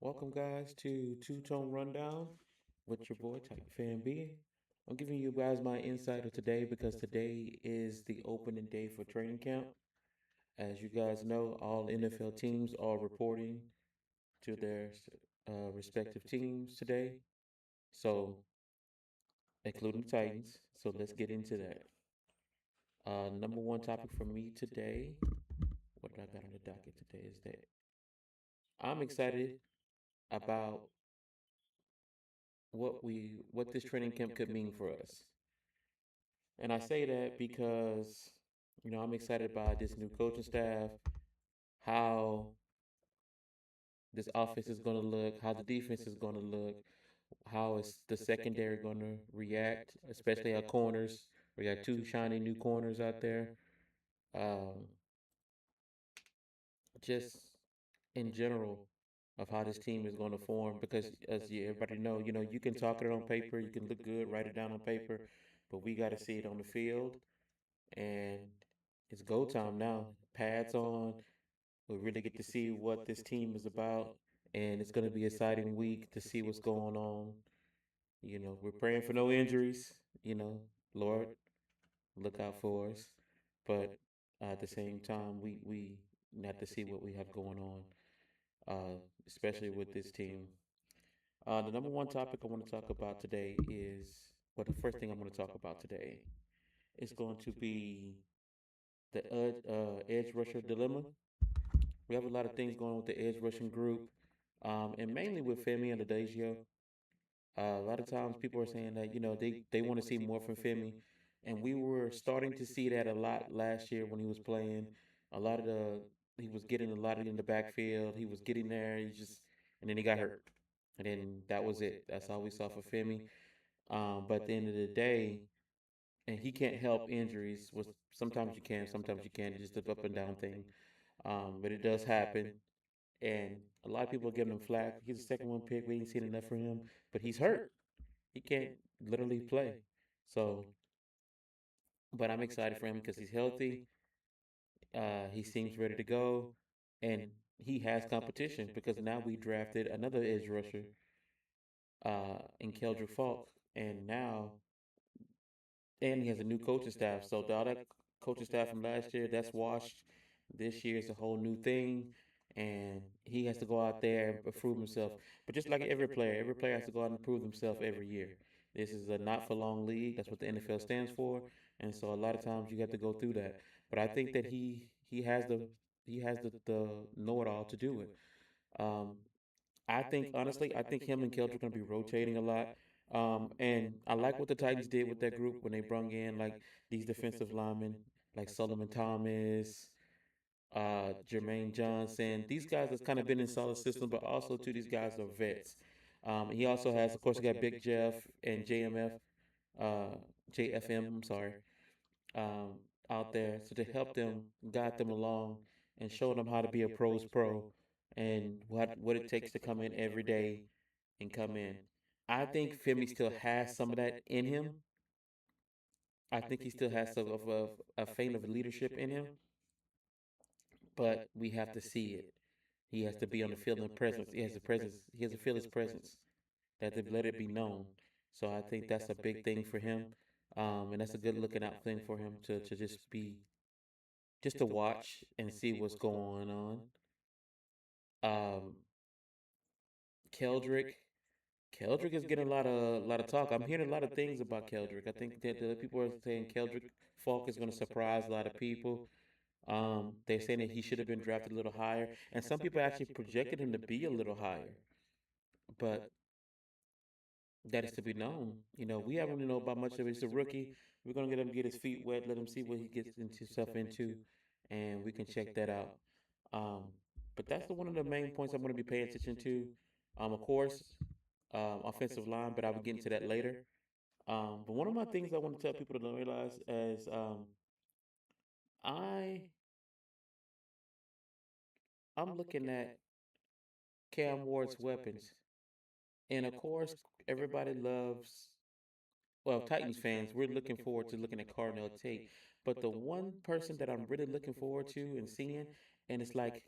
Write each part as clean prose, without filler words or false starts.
Welcome, guys, to Two Tone Rundown with your boy Titan Fan B. I'm giving you guys my insight of today because today is the opening day for training camp. As you guys know, all NFL teams are reporting to their respective teams today, so including the Titans. So let's get into that. Number one topic for me today, what I got on the docket today is that I'm excited about what this training camp could mean for us. And I say that because, I'm excited about this new coaching staff, how this offense is going to look, how the defense is going to look, how is the secondary going to react, especially our corners. We got two shiny new corners out there. Um, just in general of how this team is going to form because everybody know, you can talk it on paper, you can look good, write it down on paper, but we got to see it on the field. And it's go time now. Pads on. We really get to see what this team is about, and it's going to be an exciting week to see what's going on. We're praying for no injuries. Lord, look out for us. But at the same time, we have to see what we have going on, especially with this team. The number one topic I want to talk about today is, well, the first thing I'm going to talk about today is going to be the edge rusher dilemma. We have a lot of things going on with the edge rushing group, and mainly with Femi and Adagio. A lot of times people are saying that they want to see more from Femi, and we were starting to see that a lot last year when he was playing. A lot of the He was getting a lot in the backfield. He was getting there. And then he got hurt, and then that was it. That's all we saw for Femi. But at the end of the day, and he can't help injuries. Was Sometimes you can, sometimes you can't. It's just a up and down thing. But it does happen. And a lot of people are giving him flack. He's the second one pick. We ain't seen enough for him, but he's hurt. He can't literally play. So, but I'm excited for him because he's healthy. He seems ready to go, and he has competition because now we drafted another edge rusher in Keldrick Falk, and now and he has a new coaching staff. So all that coaching staff from last year, that's washed. This year is a whole new thing, and he has to go out there and prove himself. But just like every player has to go out and prove themselves every year. This is a not for long league. That's what the NFL stands for, and so a lot of times you have to go through that. But I think that he has the know it all to do it. Um, I think honestly, I think him and Keldrick are going to be rotating a lot. And I like what the Titans did with that group when they brung in like these defensive linemen like Solomon Thomas, Jermaine Johnson. These guys that's kind of been in solid system, but also too these guys are vets. He also has, of course, he got Big Jeff and JMF, uh, JFM. I'm sorry, um, out there, so to help them, guide them along, and show them how to be a pro's pro, and what it takes to come in every day and come in. I think Femi still has some of that in him. I think he still has some of a vein of leadership in him, but we have to see it. He has to be on the field and presence. He has a presence. He has to feel his presence. That to let it be known. So I think that's a big thing for him, and that's a good looking out thing for him to just to watch and see what's going on. Um, Keldrick, Keldrick is getting a lot of talk. I'm hearing a lot of things about Keldrick. I think that the people are saying Keldrick Falk is going to surprise a lot of people. They're saying that he should have been drafted a little higher, and some people actually projected him to be a little higher. But that is to be known. We haven't really know about much of it. He's a rookie. We're gonna get him get his feet wet, let him see what he gets into himself into, and we can check that out. Um, but that's one of the main points I'm gonna be paying attention to. Of course, offensive line, but I will get into that later. But one of my things I want to tell people to realize is I I'm looking at Cam Ward's weapons, and of course, everybody loves. Well, Titans fans, we're looking forward to looking at Cardinal Tate. But the one person that I'm really looking forward to and seeing, and it's like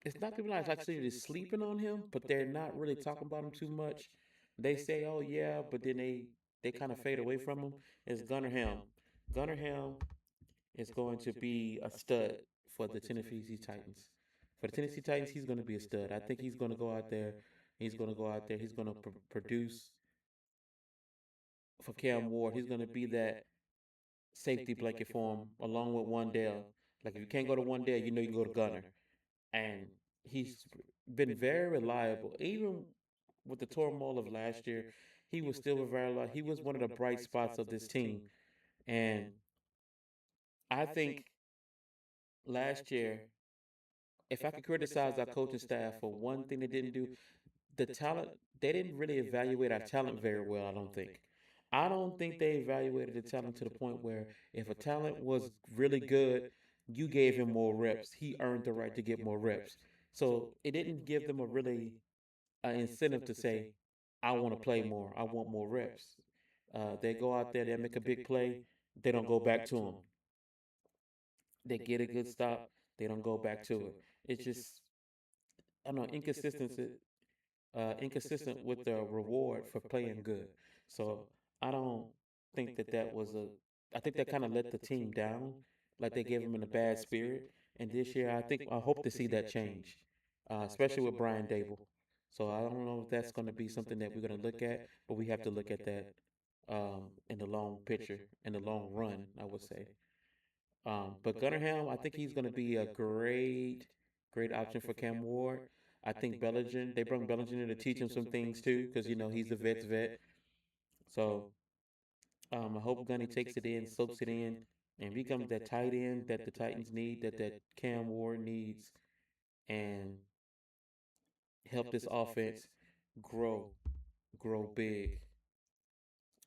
it's not people not actually sleeping on him, but they're not really talking about him too much. They say, "Oh yeah," but then they kind of fade away from him. Is Gunnar Helm. Gunnar Helm is going to be a stud for the Tennessee Titans. For the Tennessee Titans, he's going to be a stud. I think he's going to go out there. He's going to go out there. He's going to produce for Cam Ward. He's going to be that safety blanket for him, along with Wandale. Like if you can't go to Wandale, you know you can go to Gunner, and he's been very reliable. Even with the turmoil of last year, he was still very reliable. He was one of the bright spots of this team, and I think last year, if I could criticize our coaching staff for one thing they didn't do, the talent, they didn't really evaluate our talent very well, I don't think. I don't think they evaluated the talent to the point where if a talent was really good, you gave him more reps. He earned the right to get more reps. So it didn't give them a really incentive to say, I want to play more. I want more reps. They go out there, they make a big play, they don't go back to him. They get a good stop, they don't go back to it. It's just, I don't know, inconsistent with the reward for playing good. So I don't think that that was a. I think that kind of let the team down, like they gave him in a bad spirit. And this year, I hope to see that change, especially with Brian Dable. So I don't know if that's going to be something that we're going to look at, but we have to look at that in the long picture, in the long run, I would say. But Gunnerham, I think he's going to be a great option for Cam Ward. I think Bellinger, they brought Bellinger in to teach him some things too, because you know he's a vet's vet. So I hope Gunny takes it in, soaks it in, and becomes that tight end that the Titans need, that Cam Ward needs, and help this offense grow, grow big.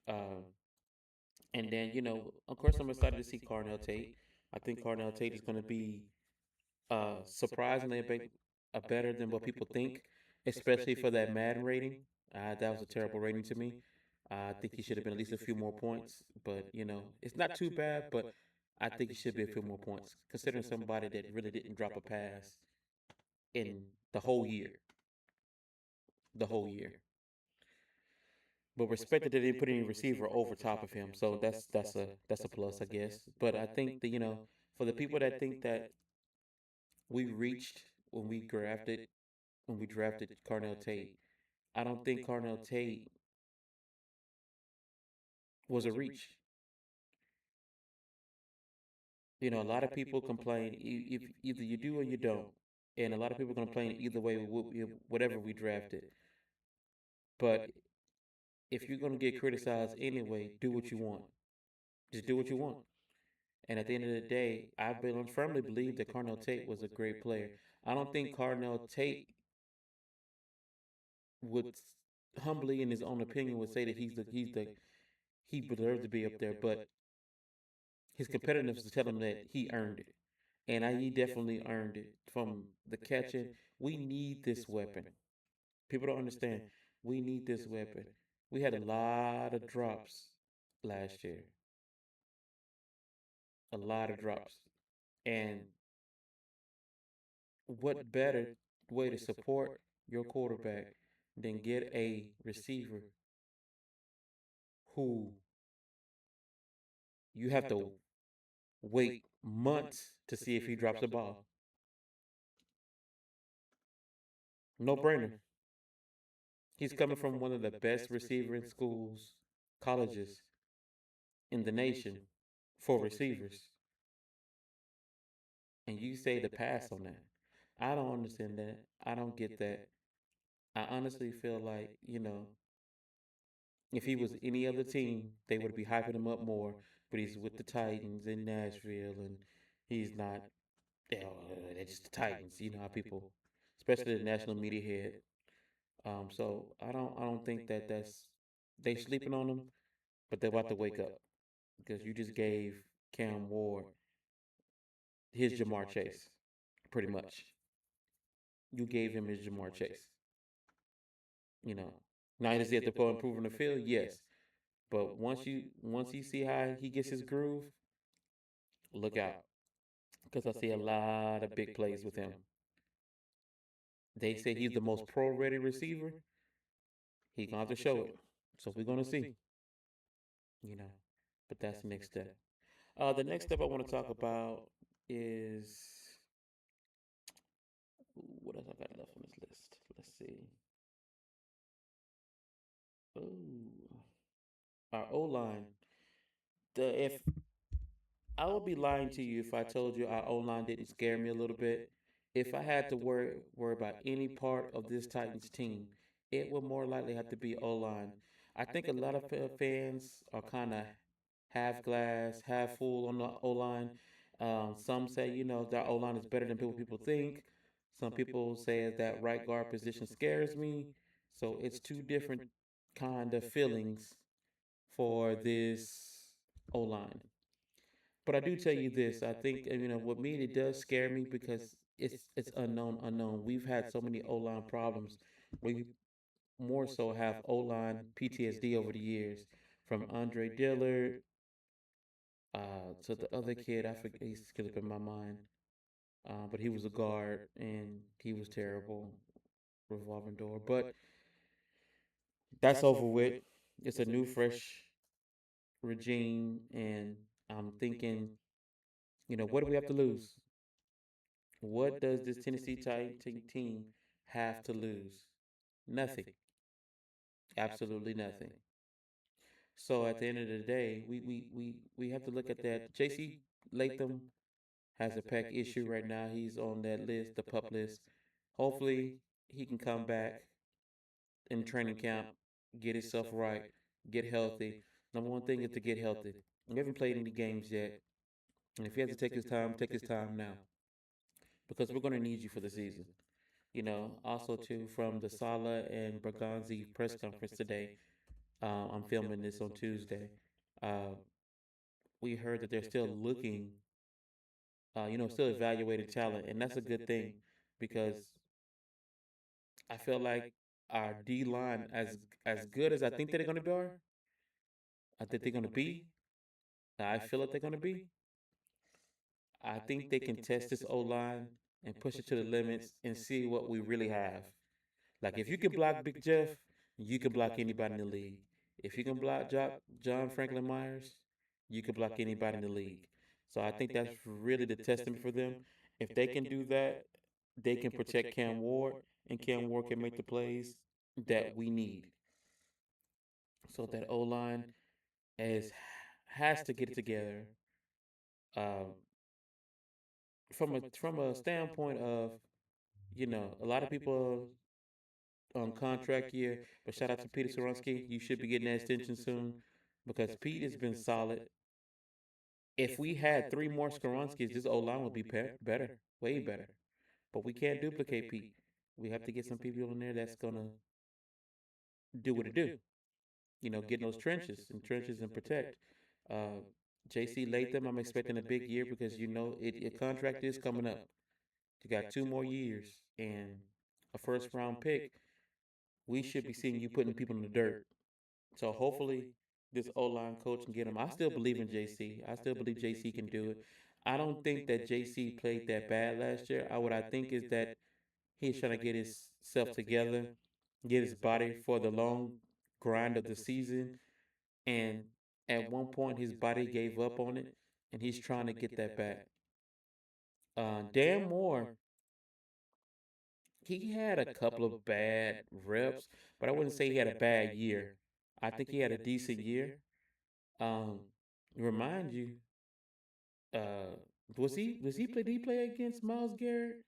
Uh, and then of course, I'm excited to see Carnell Tate. I think Carnell Tate is going to be surprisingly better than what people think, especially for that Madden rating. That was a terrible rating to me. I think he should have been at least a few more points, but it's not too bad. But I think he should be a few more points, considering somebody that really didn't drop a pass in the whole year, the whole year. But respect that they didn't put any receiver over top of him, so that's a plus, I guess. But I think that for the people that think that we reached when we drafted Carnell Tate. I don't think Carnell Tate was a reach. A lot of people complain if either you do or you don't, and a lot of people complain either way, whatever we drafted. But if you're gonna get criticized anyway, do what you want. Just do what you want. And at the end of the day, firmly believe that Carnell Tate was a great player. I don't think Carnell Tate would humbly, in his own opinion, would say that he deserves to be up there, but his competitiveness to tell him that he earned it. And he definitely earned it from the catching. We need this weapon. People don't understand. We need this weapon. We had a lot of drops last year, a lot of drops. And what better way to support your quarterback than get a receiver who you have to wait months to see if he drops a ball? No brainer. He's coming from one of the best receiving schools, colleges in the nation for receivers. And you say to pass on that. I don't understand that. I don't get that. I honestly feel like, if he was any other team, they would be hyping him up more. But he's with the Titans in Nashville, and he's not. They're just the Titans. You know how people, especially the national media head. So I don't think that they sleeping on him, but they're about to wake up because you just gave Cam Ward his Jamar Chase, pretty much. You gave him his Jamar Chase. You know, now does he have to go improve in the field? Yes, but once you see how he gets his groove, look out because I see a lot of big plays with him. They say he's the most pro-ready receiver. He gonna have to show it. So we're gonna see, you know. But that's the next step. The next step I want to talk about is what else I got left on this list. Let's see. Ooh, our O line. The if I would be lying to you if I told you our O line didn't scare me a little bit. If I had to worry about any part of this Titans team, it would more likely have to be O line. I think a lot of fans are kind of half glass, half full on the O line. Some say, that O line is better than people think. Some people say that right guard position scares me. So it's two different kind of feelings for this O line. But I do tell you this, I think with me it does scare me because it's unknown. We've had so many O line problems. We more so have O line PTSD over the years, from Andre Dillard to the other kid. I forget, he's slipping my mind. But he was a guard and he was terrible, revolving door. But that's over with. It's a new, fresh regime, and I'm thinking, what do we have to lose? What does this Tennessee Titan team have to lose? Nothing. Absolutely nothing. So at the end of the day, we have to look at that. JC Latham has a pec issue right now. He's on that list, the pup list. Hopefully he can come back in training camp, get himself right, get healthy. Number one thing is to get healthy. We haven't played any games yet. And if he has to take his time now. Because we're going to need you for the season. Also too from the Sala and Berganzi press conference today. I'm filming this on Tuesday. Uh, we heard that they're still looking, still evaluating talent, and that's a good thing because I feel like our D line, as good as I think they're going to be, I think they're going to be. I feel like they're going to be. I think they can test this O line and push it to the limits and see what we really have. Like if you can block Big Jeff, you can block anybody in the league. If you can block John Franklin Myers, you can block anybody in the league. So I think that's really the testament for them. If they can do that, they can protect Cam Ward, and Cam Ward can make the plays that we need. So that O line is has to get it together. Um, from a standpoint of a lot of people on contract year. But shout out to Peter Skoronsky. You should be getting that extension soon because Pete has been solid. If we had three more Skoronskis, this O line would be better, way better. But we can't duplicate Pete. We have to get some people in there that's gonna do what it do. Get in those trenches and protect. Uh, JC Latham, I'm expecting a big year because your contract is coming up. You got 2 more years and a first round pick. We should be seeing you putting people in the dirt. So hopefully this O line coach can get him. I still believe in JC. I still believe JC can do it. I don't think that JC played that bad last year. What I think is that he's trying to get himself together, get his body for the long grind of the season. And at one point his body gave up on it and he's trying to get that back. Dan Moore, he had a couple of bad reps, but I wouldn't say he had a bad year. I think he had a decent year. Um, remind you, uh, did he play against Miles Garrett?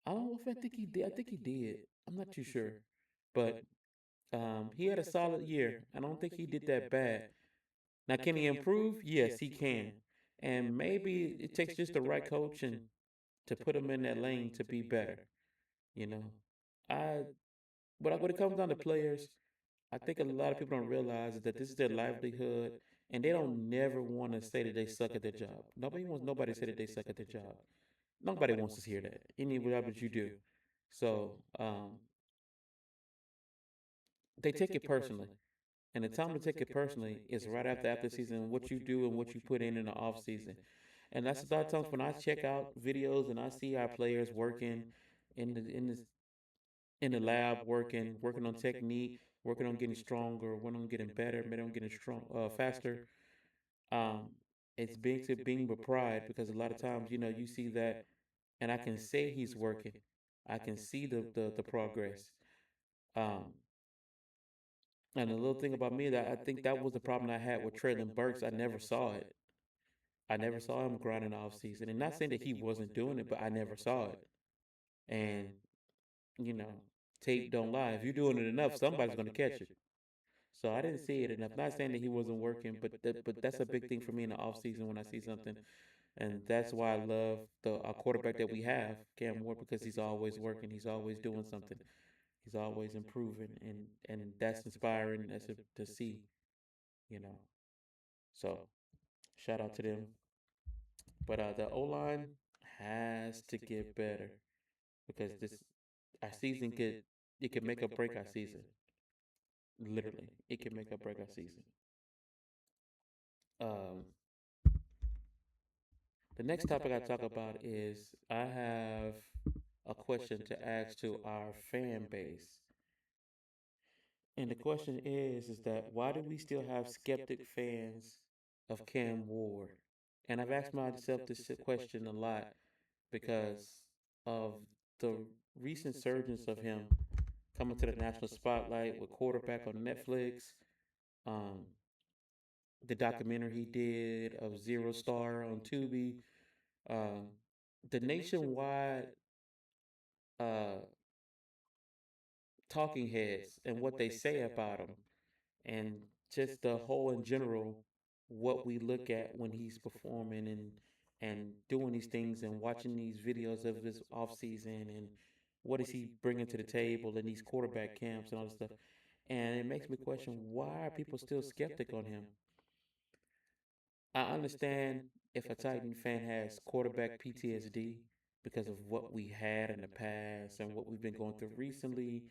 I don't know if I think he did. I think he did. I'm not too sure, but he had a solid year. I don't think he did that bad. Now, can he improve? Yes, he can, and maybe it takes just the right coaching to put him in that lane to be better. You know, I but when it comes down to players, I think a lot of people don't realize is that this is their livelihood, and they don't never want to say that they suck at their job. Nobody wants nobody to say that they suck at their job. Nobody wants to hear that. Any job that you do, so they take it personally, and the time to take it personally is right after season, what you do and what you put in the off season, and that's a lot of times when I check out videos and I see our players working in this. in the lab working on technique, working on getting stronger, working on getting better, maybe on getting faster. Um, it's being with pride because a lot of times, you see that, and I can say he's working. I can see the progress. Um, and the little thing about me that I think that was the problem I had with Traylon Burks. I never saw it. I never saw him grinding off season, and not saying that he wasn't doing it, but I never saw it. And you know, tape don't lie. If you're doing it enough, somebody's gonna catch you. So I didn't see it enough. Not saying that he wasn't working, but that's a big thing for me in the off season when I see something, and that's why I love the our quarterback that we have, Cam Ward, because he's always working. He's always doing something. He's always improving, and that's inspiring to see. You know. So shout out to them. But the O line has to get better because this our season could make or break our season. Literally, it can make or break our season. Um, the next topic I talk about is I have a question to ask to our fan base, and the question is that why do we still have skeptic fans of Cam Ward? And I've asked myself this question a lot because of the recent surgence of him coming to the national spotlight with quarterback on Netflix, um, the documentary he did of Zero Star on Tubi, um, the nationwide uh, talking heads and what they say about him, and just the whole in general, what we look at when he's performing and doing these things and watching these videos of his off season and what is he bringing to the table in these quarterback camps and all this stuff. And it makes me question why are people still skeptic on him? I understand if a Titan fan has quarterback PTSD because of what we had in the past and what we've been going through recently,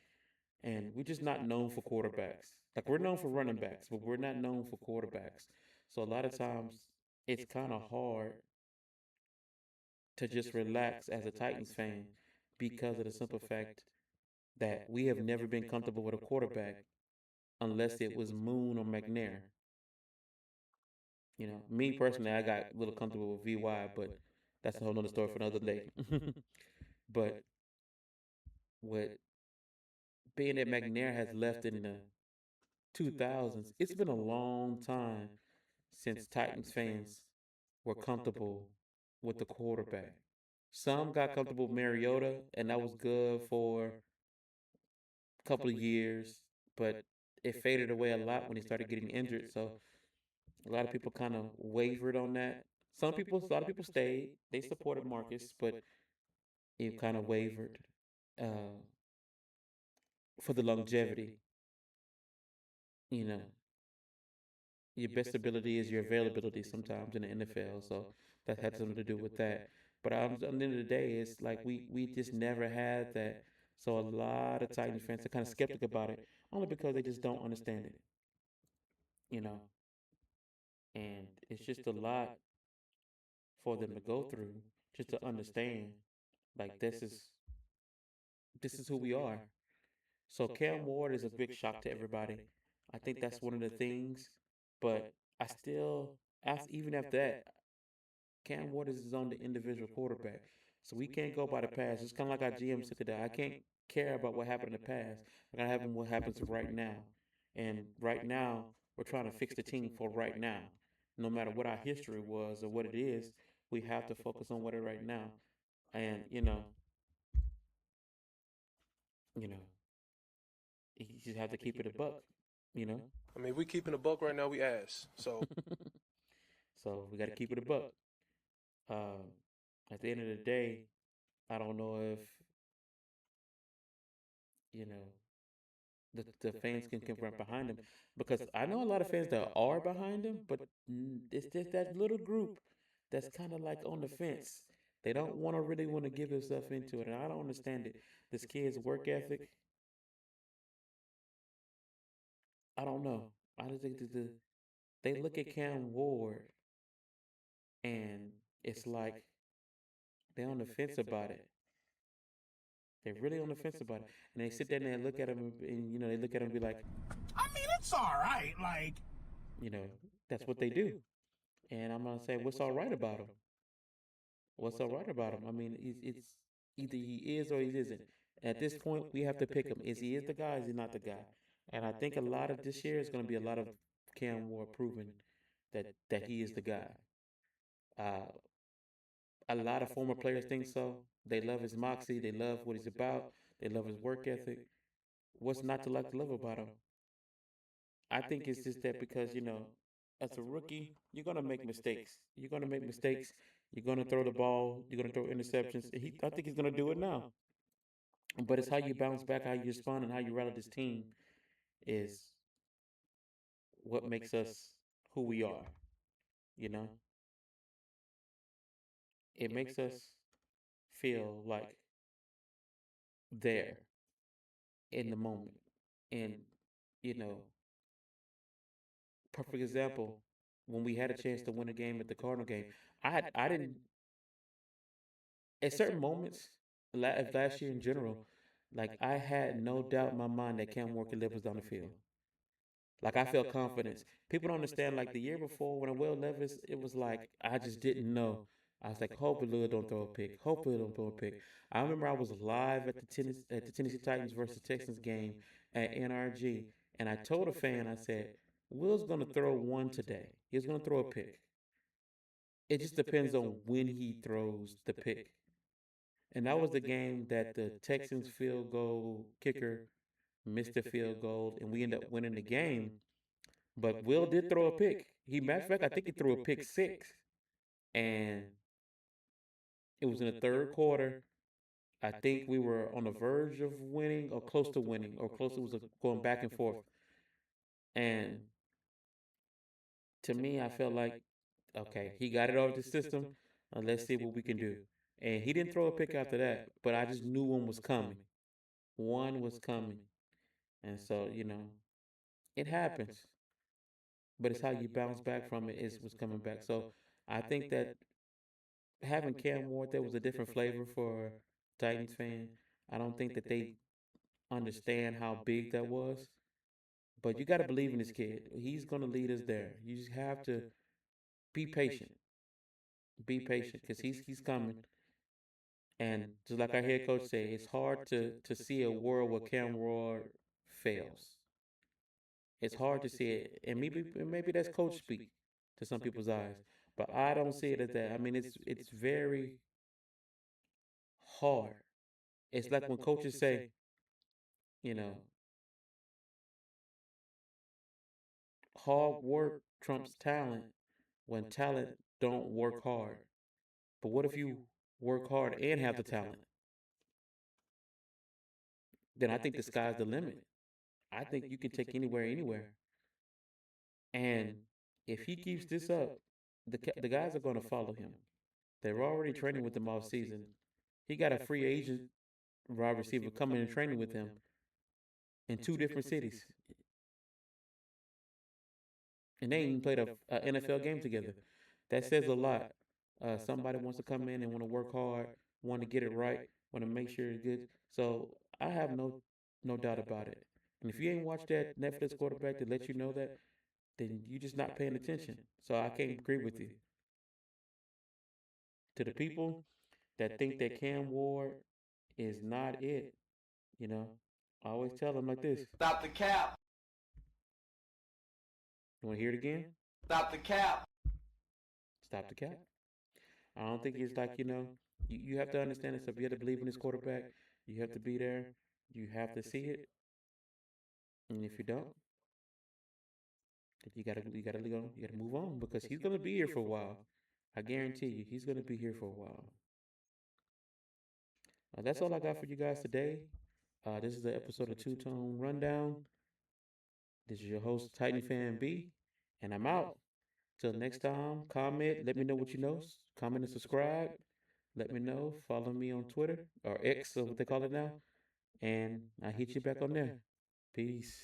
and we're just not known for quarterbacks. Like we're known for running backs, but we're not known for quarterbacks. So a lot of times it's kind of hard to just relax as a Titans fan because of the simple fact that we have never been comfortable with a quarterback unless it was Moon or McNair. Me personally, I got a little comfortable with VY, but that's a whole nother story for another day. But with being that McNair has left in the 2000s, it's been a long time since Titans fans were comfortable with the quarterback. Some got comfortable with Mariota, and that was good for a couple of years, but it faded away a lot when he started getting injured. So a lot of people kind of wavered on that. A lot of people stayed. They supported Marcus, but it kind of wavered uh, for the longevity. You know, your best ability is your availability sometimes in the NFL. So that had something to do with that. But at the end of the day, it's like we just never had that. So a lot of Titans fans are kind of skeptic about it, only because they just don't understand it. You know, and it's just a lot for them to go through just to understand. Like this is who we are. So Cam Ward is a big shock to everybody. I think that's one of the things. But I still, even after that, Cam Ward is his own individual quarterback. So we can't go by the past. It's kind of like our GM said today. I can't care about what happened in the past. I gotta have what happens right now. And right now, we're trying to fix the team for right now. No matter what our history was or what it is, we have to focus on what it right now. And you know, you just have to keep it a buck. You know. I mean, we keeping a buck right now. We ass. So So we got to keep it a buck. Um, at the end of the day, I don't know if you know the fans can run behind him because I know a lot of fans that are behind him, but it's just that little group that's kind of like on the fence. They don't want to really want to give themselves into it, and I don't understand it. This kid's work ethic, I don't know. I just think that they look at Cam Ward and it's like they're on the fence about it. They're really on the fence about it, and they sit there and they look at him, and they look at him and be like, I mean, it's all right. Like, you know, that's what they do. And I'm gonna say, what's all right about him? What's all right about him? I mean, it's either he is or he isn't. At this point, we have to pick him. Is he is the guy? Is he not the guy? And I think a lot of this year is going to be a lot of Cam Ward proving that he is the guy. Uh, a lot of former players think so. They love his moxie. They love what he's about. They love his work ethic. What's not to like to love about him? I think it's just that because, as a rookie, you're going to make mistakes. You're going to make mistakes. You're going to throw the ball. You're going to throw interceptions. I think he's going to do it now. But it's how you bounce back, how you respond, and how you rally this team is what makes us who we are. You know, it makes us feel like there in the moment. And, you know, perfect example, when we had a chance to win a game at the Cardinal game, I didn't, at certain moments, last year in general, like I had no doubt in my mind that Cam Walker Live was down the field. Like I felt confidence. People don't understand. Like the year before, when Will Levis, it was like I just didn't know. I was like, hopefully Lil don't throw a pick. Hopefully Lil don't throw a pick. I remember I was live at the Tennessee Titans versus Texans game at NRG, and I told a fan, I said, Will's gonna throw one today. He's gonna throw a pick. It just depends on when he throws the pick. And that was the game that the Texans field goal kicker missed the field goal, and we ended up winning the game. But Will did throw a pick. Matter of fact, I think he threw a pick six, and it was in the third quarter. I think we were on the verge of winning, or close to winning, or close. It was going back and forth. And to me, I felt like, okay, he got it out of the system. Let's see what we can do. And he didn't throw a pick after that, but I just knew one was coming. One was coming, and so it happens. But it's how you bounce back from it is what's coming back. So I think that having Cam Ward there was a different flavor for Titans fan. I don't think that they understand how big that was. But you got to believe in this kid. He's going to lead us there. You just have to be patient. Be patient because he's coming. And just like our head coach say, it's hard to see a world where Cam Ward fails. It's hard to see it, and maybe that's coach speak to some people's eyes, but I don't see it as that. I mean, it's very hard. It's like when coaches say, you know, hard work trumps talent when talent don't work hard. But what if you work hard and have the talent? Then I think the sky's the limit. I think you can take anywhere, anywhere. And if he keeps this up, the guys are going to follow him. They're already training with him all season. He got a free agent wide receiver coming and training with him in two different cities, and they ain't even played a NFL game together. That says a lot. Somebody wants to come in and want to work hard, want to get it right, want to make sure it's good. So I have no doubt about it. And if you ain't watched that Netflix quarterback to let you know that, then you just not paying attention. So I can't agree with you. To the people that think that Cam Ward is not it, you know, I always tell them like this. Stop the cap. You want to hear it again? Stop the cap. Stop the cap. I don't think it's like, you have to understand this. If you have to believe in this quarterback, you have to be there. You have to see it. And if you don't, then you gotta move on because he's gonna be here for a while. I guarantee you, he's gonna be here for a while. That's all I got for you guys today. This is the episode of Two Tone Rundown. This is your host, Titan Fan B, and I'm out. Till next time, comment. Let me know what you know. Comment and subscribe. Let me know. Follow me on Twitter or X, or what they call it now. And I hit you back on there. Peace.